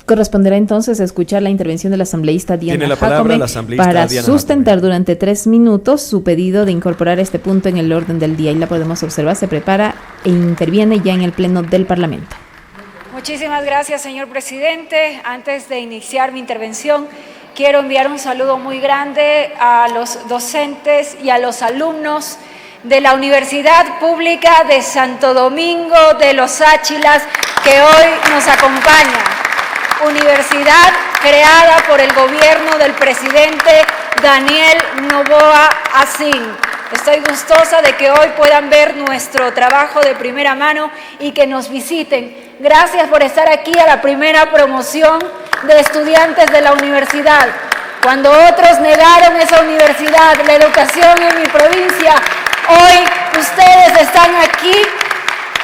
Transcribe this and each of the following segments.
Corresponderá entonces escuchar la intervención de la asambleísta Diana Tiene la palabra Jacome la asambleísta para Diana sustentar Jacome. durante 3 minutos su pedido de incorporar este punto en el orden del día. Y la podemos observar, se prepara e interviene ya en el Pleno del Parlamento. Muchísimas gracias, señor presidente. Antes de iniciar mi intervención, quiero enviar un saludo muy grande a los docentes y a los alumnos de la Universidad Pública de Santo Domingo de los Áchilas, que hoy nos acompaña. Universidad creada por el gobierno del presidente Daniel Noboa Asín. Estoy gustosa de que hoy puedan ver nuestro trabajo de primera mano y que nos visiten. Gracias por estar aquí a la primera promoción de estudiantes de la universidad. Cuando otros negaron esa universidad, la educación en mi provincia, hoy ustedes están aquí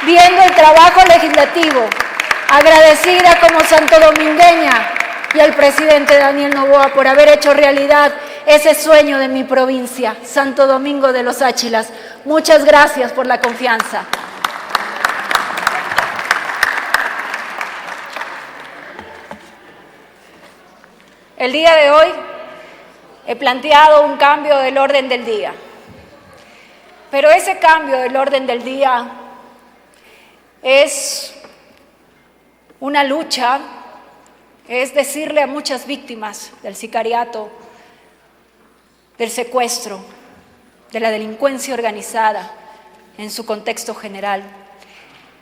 viendo el trabajo legislativo. Agradecida como santodomingueña y al presidente Daniel Noboa por haber hecho realidad ese sueño de mi provincia, Santo Domingo de los Áchilas. Muchas gracias por la confianza. El día de hoy he planteado un cambio del orden del día, pero ese cambio del orden del día es una lucha, es decirle a muchas víctimas del sicariato, del secuestro, de la delincuencia organizada en su contexto general,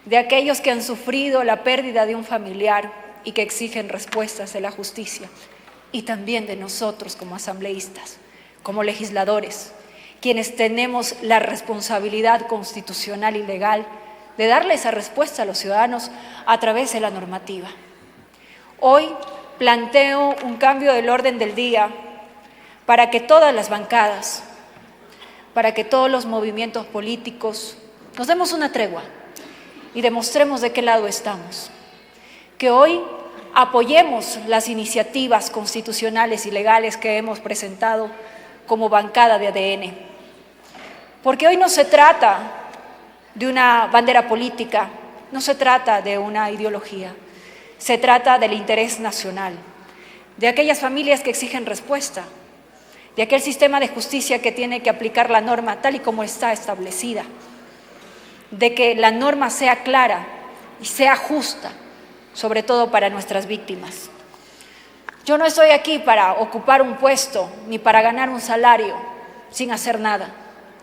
de aquellos que han sufrido la pérdida de un familiar y que exigen respuestas de la justicia, y también de nosotros como asambleístas, como legisladores, quienes tenemos la responsabilidad constitucional y legal de darle esa respuesta a los ciudadanos a través de la normativa. Hoy planteo un cambio del orden del día para que todas las bancadas, para que todos los movimientos políticos nos demos una tregua y demostremos de qué lado estamos. Que hoy apoyemos las iniciativas constitucionales y legales que hemos presentado como bancada de ADN. Porque hoy no se trata de una bandera política, no se trata de una ideología, se trata del interés nacional, de aquellas familias que exigen respuesta, de aquel sistema de justicia que tiene que aplicar la norma tal y como está establecida, de que la norma sea clara y sea justa, sobre todo para nuestras víctimas. Yo no estoy aquí para ocupar un puesto ni para ganar un salario sin hacer nada,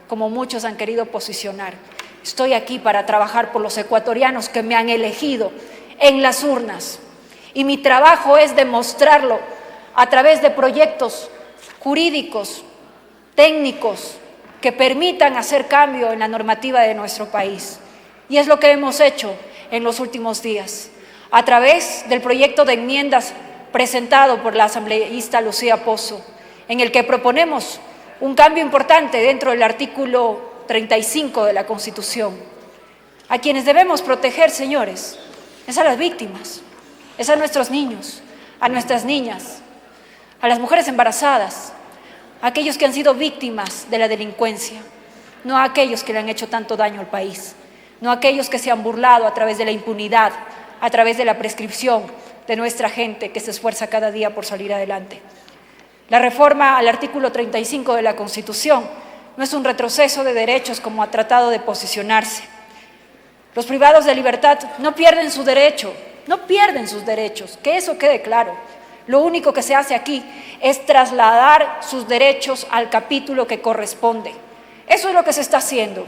como muchos han querido posicionar. Estoy aquí para trabajar por los ecuatorianos que me han elegido en las urnas. Y mi trabajo es demostrarlo a través de proyectos jurídicos, técnicos, que permitan hacer cambio en la normativa de nuestro país. Y es lo que hemos hecho en los últimos días, a través del proyecto de enmiendas presentado por la asambleísta Lucía Pozo, en el que proponemos un cambio importante dentro del artículo 35 de la Constitución. A quienes debemos proteger, señores, es a las víctimas, es a nuestros niños, a nuestras niñas, a las mujeres embarazadas, a aquellos que han sido víctimas de la delincuencia, no a aquellos que le han hecho tanto daño al país, no a aquellos que se han burlado a través de la impunidad, a través de la prescripción de nuestra gente que se esfuerza cada día por salir adelante. La reforma al artículo 35 de la Constitución no es un retroceso de derechos como ha tratado de posicionarse. Los privados de libertad no pierden su derecho, no pierden sus derechos, que eso quede claro. Lo único que se hace aquí es trasladar sus derechos al capítulo que corresponde. Eso es lo que se está haciendo.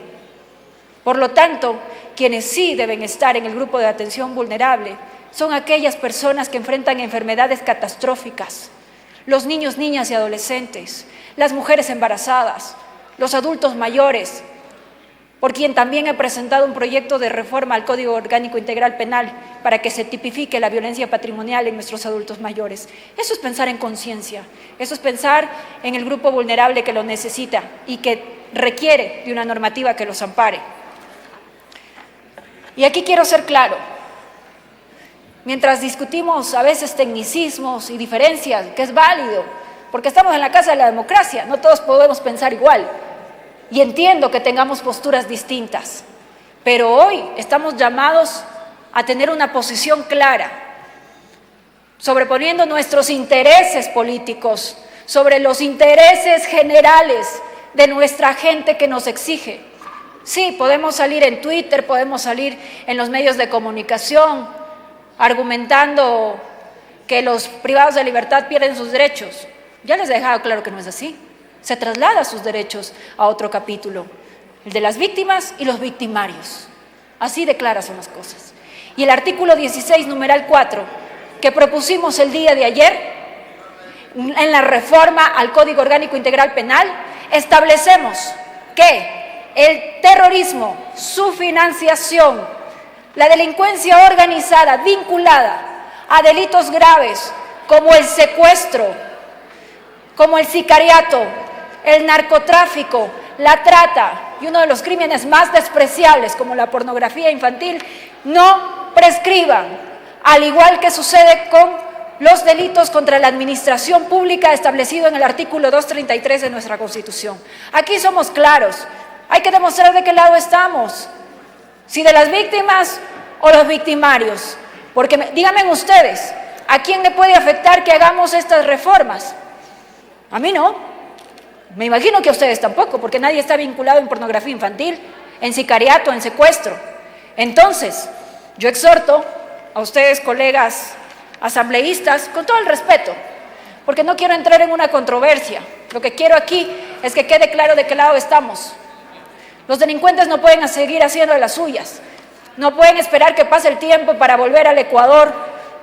Por lo tanto, quienes sí deben estar en el grupo de atención vulnerable son aquellas personas que enfrentan enfermedades catastróficas, los niños, niñas y adolescentes, las mujeres embarazadas, los adultos mayores, por quien también he presentado un proyecto de reforma al Código Orgánico Integral Penal para que se tipifique la violencia patrimonial en nuestros adultos mayores. Eso es pensar en conciencia, eso es pensar en el grupo vulnerable que lo necesita y que requiere de una normativa que los ampare. Y aquí quiero ser claro, mientras discutimos a veces tecnicismos y diferencias, que es válido, porque estamos en la casa de la democracia, no todos podemos pensar igual, y entiendo que tengamos posturas distintas, pero hoy estamos llamados a tener una posición clara, sobreponiendo nuestros intereses políticos sobre los intereses generales de nuestra gente que nos exige. Sí, podemos salir en Twitter, podemos salir en los medios de comunicación argumentando que los privados de libertad pierden sus derechos. Ya les he dejado claro que no es así. Se traslada sus derechos a otro capítulo, el de las víctimas y los victimarios. Así de claras son las cosas. Y el artículo 16, numeral 4, que propusimos el día de ayer, en la reforma al Código Orgánico Integral Penal, establecemos que el terrorismo, su financiación, la delincuencia organizada vinculada a delitos graves como el secuestro, como el sicariato, el narcotráfico, la trata y uno de los crímenes más despreciables como la pornografía infantil, no prescriban, al igual que sucede con los delitos contra la administración pública establecido en el artículo 233 de nuestra Constitución. Aquí somos claros, hay que demostrar de qué lado estamos, si de las víctimas o los victimarios, porque díganme ustedes, ¿a quién le puede afectar que hagamos estas reformas? A mí no, me imagino que a ustedes tampoco, porque nadie está vinculado en pornografía infantil, en sicariato, en secuestro. Entonces, yo exhorto a ustedes, colegas asambleístas, con todo el respeto, porque no quiero entrar en una controversia. Lo que quiero aquí es que quede claro de qué lado estamos. Los delincuentes no pueden seguir haciendo las suyas, no pueden esperar que pase el tiempo para volver al Ecuador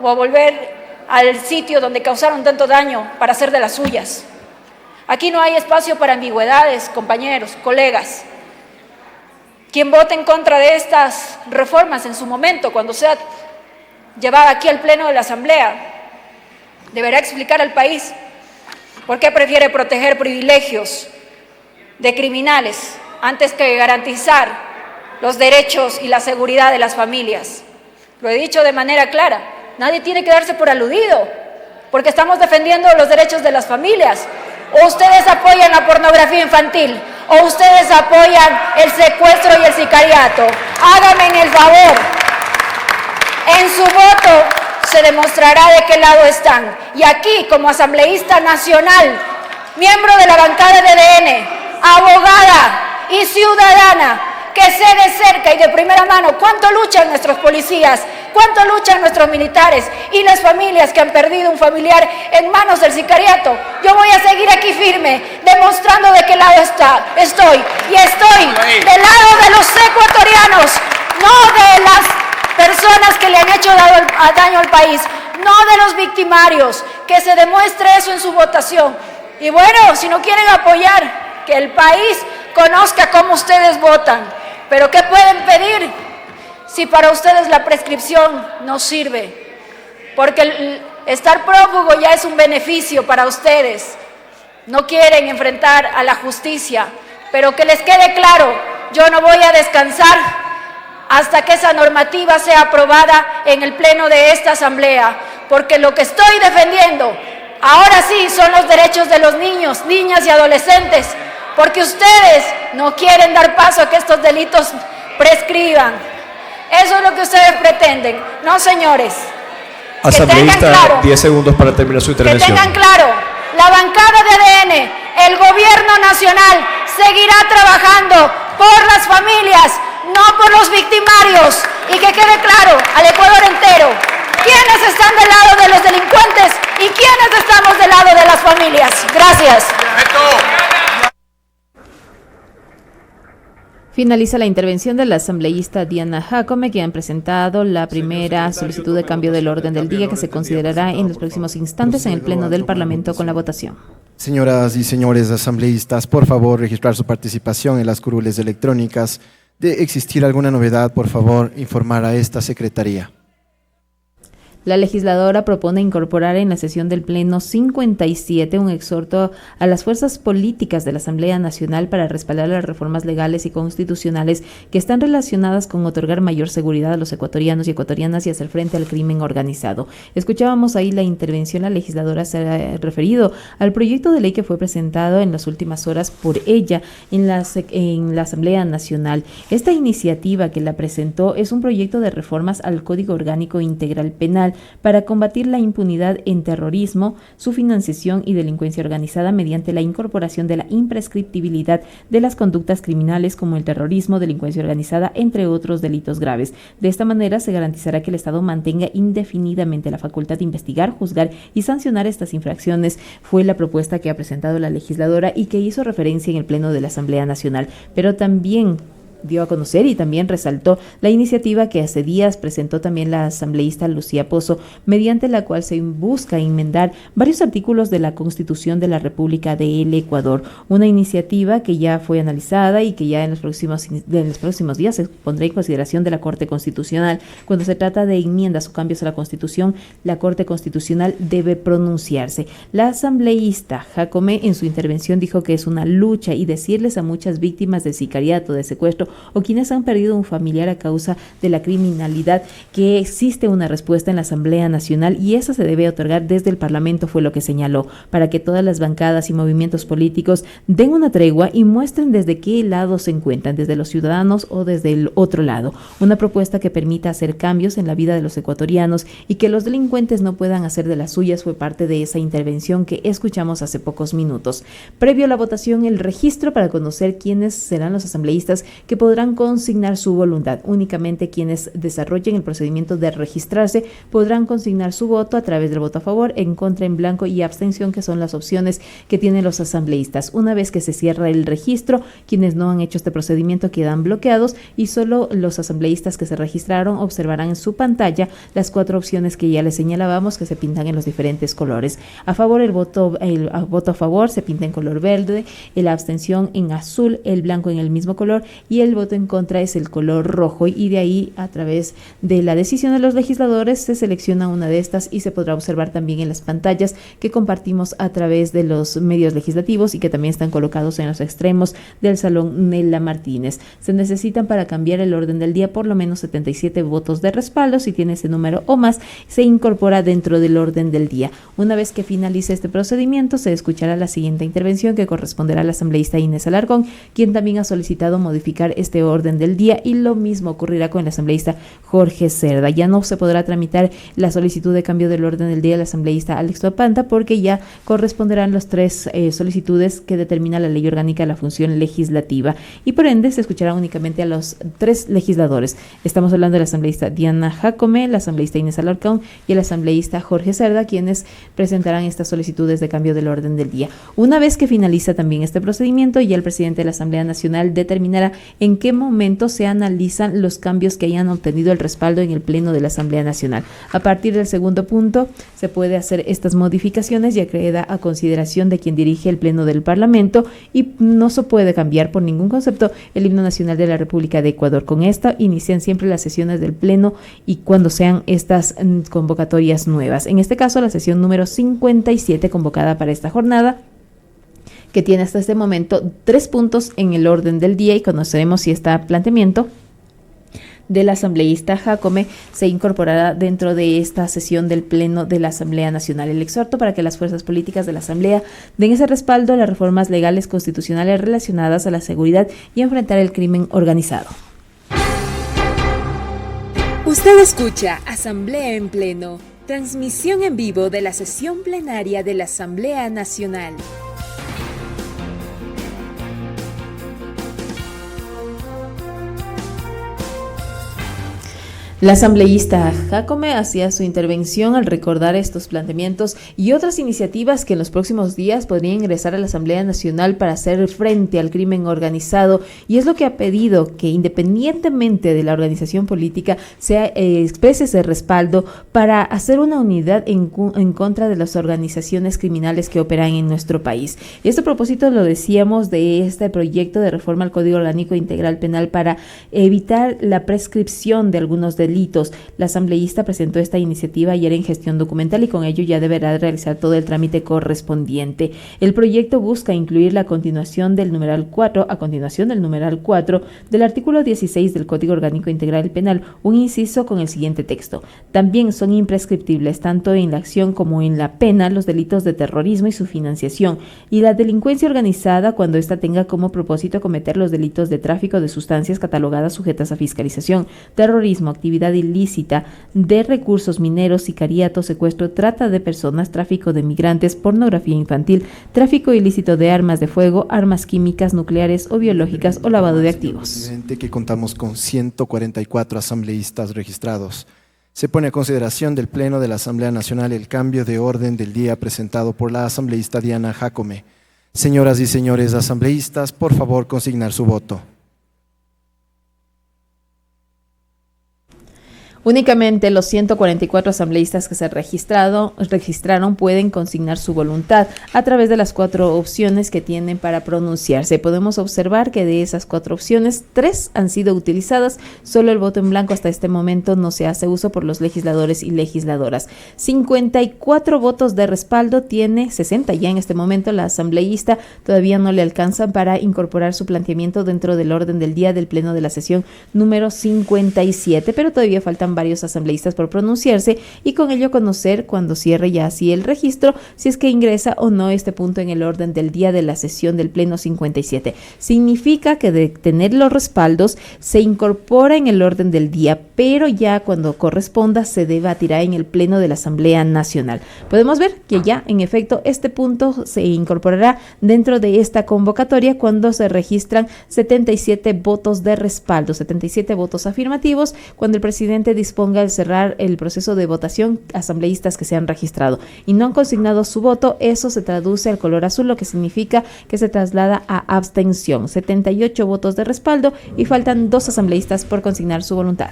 o a volver al sitio donde causaron tanto daño para hacer de las suyas. Aquí no hay espacio para ambigüedades, compañeros, colegas. Quien vote en contra de estas reformas en su momento, cuando sea llevada aquí al Pleno de la Asamblea, deberá explicar al país por qué prefiere proteger privilegios de criminales antes que garantizar los derechos y la seguridad de las familias. Lo he dicho de manera clara, nadie tiene que darse por aludido, porque estamos defendiendo los derechos de las familias. O ustedes apoyan la pornografía infantil, o ustedes apoyan el secuestro y el sicariato. Háganme el favor. En su voto se demostrará de qué lado están. Y aquí, como asambleísta nacional, miembro de la bancada de DN, abogada y ciudadana, que sé de cerca y de primera mano cuánto luchan nuestros policías, cuánto luchan nuestros militares y las familias que han perdido un familiar en manos del sicariato. Yo voy a seguir aquí firme, demostrando de qué lado estoy. Y estoy del lado de los ecuatorianos, no de las personas que le han hecho daño al país, no de los victimarios. Que se demuestre eso en su votación. Y bueno, si no quieren apoyar, que el país conozca cómo ustedes votan. Pero ¿qué pueden pedir si para ustedes la prescripción no sirve? Porque el estar prófugo ya es un beneficio para ustedes. No quieren enfrentar a la justicia, pero que les quede claro, yo no voy a descansar hasta que esa normativa sea aprobada en el Pleno de esta Asamblea, porque lo que estoy defendiendo ahora sí son los derechos de los niños, niñas y adolescentes, porque ustedes no quieren dar paso a que estos delitos prescriban. Eso es lo que ustedes pretenden. No, señores. Asambleísta, 10 segundos para terminar su intervención. Que tengan claro, la bancada de ADN, el gobierno nacional, seguirá trabajando por las familias, no por los victimarios. Y que quede claro al Ecuador entero, quiénes están del lado de los delincuentes y quiénes estamos del lado de las familias. Gracias. Finaliza la intervención de la asambleísta Diana Jacome, quien ha presentado la primera solicitud de cambio del orden del día que se considerará en los próximos instantes en el Pleno del Parlamento con la votación. Señoras y señores asambleístas, por favor, registrar su participación en las curules electrónicas. De existir alguna novedad, por favor, informar a esta secretaría. La legisladora propone incorporar en la sesión del Pleno 57 un exhorto a las fuerzas políticas de la Asamblea Nacional para respaldar las reformas legales y constitucionales que están relacionadas con otorgar mayor seguridad a los ecuatorianos y ecuatorianas y hacer frente al crimen organizado. Escuchábamos ahí la intervención, la legisladora se ha referido al proyecto de ley que fue presentado en las últimas horas por ella en la Asamblea Nacional. Esta iniciativa que la presentó es un proyecto de reformas al Código Orgánico Integral Penal, para combatir la impunidad en terrorismo, su financiación y delincuencia organizada mediante la incorporación de la imprescriptibilidad de las conductas criminales como el terrorismo, delincuencia organizada, entre otros delitos graves. De esta manera se garantizará que el Estado mantenga indefinidamente la facultad de investigar, juzgar y sancionar estas infracciones. Fue la propuesta que ha presentado la legisladora y que hizo referencia en el Pleno de la Asamblea Nacional, pero también dio a conocer y también resaltó la iniciativa que hace días presentó también la asambleísta Lucía Pozo, mediante la cual se busca enmendar varios artículos de la Constitución de la República del Ecuador. Una iniciativa que ya fue analizada y que ya en los próximos días se pondrá en consideración de la Corte Constitucional. Cuando se trata de enmiendas o cambios a la Constitución, la Corte Constitucional debe pronunciarse. La asambleísta Jacome en su intervención dijo que es una lucha y decirles a muchas víctimas de sicariato, de secuestro o quienes han perdido un familiar a causa de la criminalidad que existe una respuesta en la Asamblea Nacional y esa se debe otorgar desde el Parlamento, fue lo que señaló, para que todas las bancadas y movimientos políticos den una tregua y muestren desde qué lado se encuentran, desde los ciudadanos o desde el otro lado. Una propuesta que permita hacer cambios en la vida de los ecuatorianos y que los delincuentes no puedan hacer de las suyas fue parte de esa intervención que escuchamos hace pocos minutos. Previo a la votación, el registro para conocer quiénes serán los asambleístas que podrán consignar su voluntad. Únicamente quienes desarrollen el procedimiento de registrarse podrán consignar su voto a través del voto a favor, en contra, en blanco y abstención, que son las opciones que tienen los asambleístas. Una vez que se cierra el registro, quienes no han hecho este procedimiento quedan bloqueados y solo los asambleístas que se registraron observarán en su pantalla las 4 opciones que ya les señalábamos, que se pintan en los diferentes colores. A favor, el voto a favor se pinta en color verde, la abstención en azul, el blanco en el mismo color y el voto en contra es el color rojo, y de ahí, a través de la decisión de los legisladores, se selecciona una de estas y se podrá observar también en las pantallas que compartimos a través de los medios legislativos y que también están colocados en los extremos del Salón Nela Martínez. Se necesitan para cambiar el orden del día por lo menos 77 votos de respaldo. Si tiene ese número o más, se incorpora dentro del orden del día. Una vez que finalice este procedimiento, se escuchará la siguiente intervención, que corresponderá a la asambleísta Inés Alarcón, quien también ha solicitado modificar este orden del día, y lo mismo ocurrirá con el asambleísta Jorge Cerda. Ya no se podrá tramitar la solicitud de cambio del orden del día del asambleísta Alex Topanta, porque ya corresponderán los 3 solicitudes que determina la ley orgánica de la función legislativa, y por ende se escuchará únicamente a los 3 legisladores. Estamos hablando de la asambleísta Diana Jacome, la asambleísta Inés Alarcón y el asambleísta Jorge Cerda, quienes presentarán estas solicitudes de cambio del orden del día. Una vez que finaliza también este procedimiento, ya el presidente de la Asamblea Nacional determinará en qué momento se analizan los cambios que hayan obtenido el respaldo en el Pleno de la Asamblea Nacional. A partir del segundo punto, se puede hacer estas modificaciones, ya que queda a consideración de quien dirige el Pleno del Parlamento y no se puede cambiar por ningún concepto el himno nacional de la República de Ecuador. Con esta inician siempre las sesiones del Pleno y cuando sean estas convocatorias nuevas. En este caso, la sesión número 57 convocada para esta jornada, que tiene hasta este momento 3 puntos en el orden del día, y conoceremos si este planteamiento del asambleísta Jacome se incorporará dentro de esta sesión del Pleno de la Asamblea Nacional. El exhorto para que las fuerzas políticas de la Asamblea den ese respaldo a las reformas legales constitucionales relacionadas a la seguridad y enfrentar el crimen organizado. Usted escucha Asamblea en Pleno, transmisión en vivo de la sesión plenaria de la Asamblea Nacional. La asambleísta Jacome hacía su intervención al recordar estos planteamientos y otras iniciativas que en los próximos días podrían ingresar a la Asamblea Nacional para hacer frente al crimen organizado, y es lo que ha pedido, que independientemente de la organización política se exprese ese respaldo para hacer una unidad en contra de las organizaciones criminales que operan en nuestro país. Y este propósito lo decíamos de este proyecto de reforma al Código Orgánico Integral Penal para evitar la prescripción de algunos delitos. La asambleísta presentó esta iniciativa ayer en gestión documental y con ello ya deberá realizar todo el trámite correspondiente. El proyecto busca incluir la continuación del numeral 4 del artículo 16 del Código Orgánico Integral Penal, un inciso con el siguiente texto: también son imprescriptibles tanto en la acción como en la pena los delitos de terrorismo y su financiación, y la delincuencia organizada cuando ésta tenga como propósito cometer los delitos de tráfico de sustancias catalogadas sujetas a fiscalización, terrorismo, actividad actividad ilícita de recursos mineros, sicariato, secuestro, trata de personas, tráfico de migrantes, pornografía infantil, tráfico ilícito de armas de fuego, armas químicas, nucleares o biológicas o lavado de activos. Presidente, que contamos con 144 asambleístas registrados. Se pone a consideración del Pleno de la Asamblea Nacional el cambio de orden del día presentado por la asambleísta Diana Jacome. Señoras y señores asambleístas, por favor, consignar su voto. Únicamente los 144 asambleístas que se registraron pueden consignar su voluntad a través de las 4 opciones que tienen para pronunciarse. Podemos observar que de esas 4 opciones, 3 han sido utilizadas. Solo el voto en blanco hasta este momento no se hace uso por los legisladores y legisladoras. 54 votos de respaldo tiene 60 ya en este momento. La asambleísta todavía no le alcanzan para incorporar su planteamiento dentro del orden del día del pleno de la sesión número 57, pero todavía faltan varios asambleístas por pronunciarse y con ello conocer cuando cierre ya así el registro si es que ingresa o no este punto en el orden del día de la sesión del pleno 57. Significa que de tener los respaldos se incorpora en el orden del día, pero ya cuando corresponda se debatirá en el pleno de la Asamblea Nacional. Podemos ver que ya en efecto este punto se incorporará dentro de esta convocatoria cuando se registran 77 votos de respaldo, 77 votos afirmativos, cuando el presidente disponga al cerrar el proceso de votación, asambleístas que se han registrado y no han consignado su voto, eso se traduce al color azul, lo que significa que se traslada a abstención. 78 votos de respaldo y faltan 2 asambleístas por consignar su voluntad.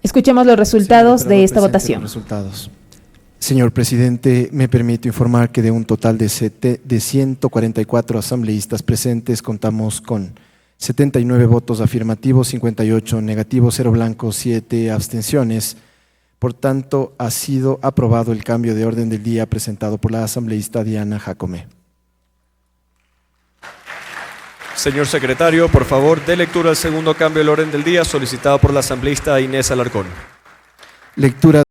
Escuchemos los resultados de esta votación. Señor presidente, me permito informar que de un total de 144 asambleístas presentes contamos con 79 votos afirmativos, 58 negativos, 0 blancos, 7 abstenciones. Por tanto, ha sido aprobado el cambio de orden del día presentado por la asambleísta Diana Jacome. Señor secretario, por favor, dé lectura al segundo cambio del orden del día solicitado por la asambleísta Inés Alarcón. Lectura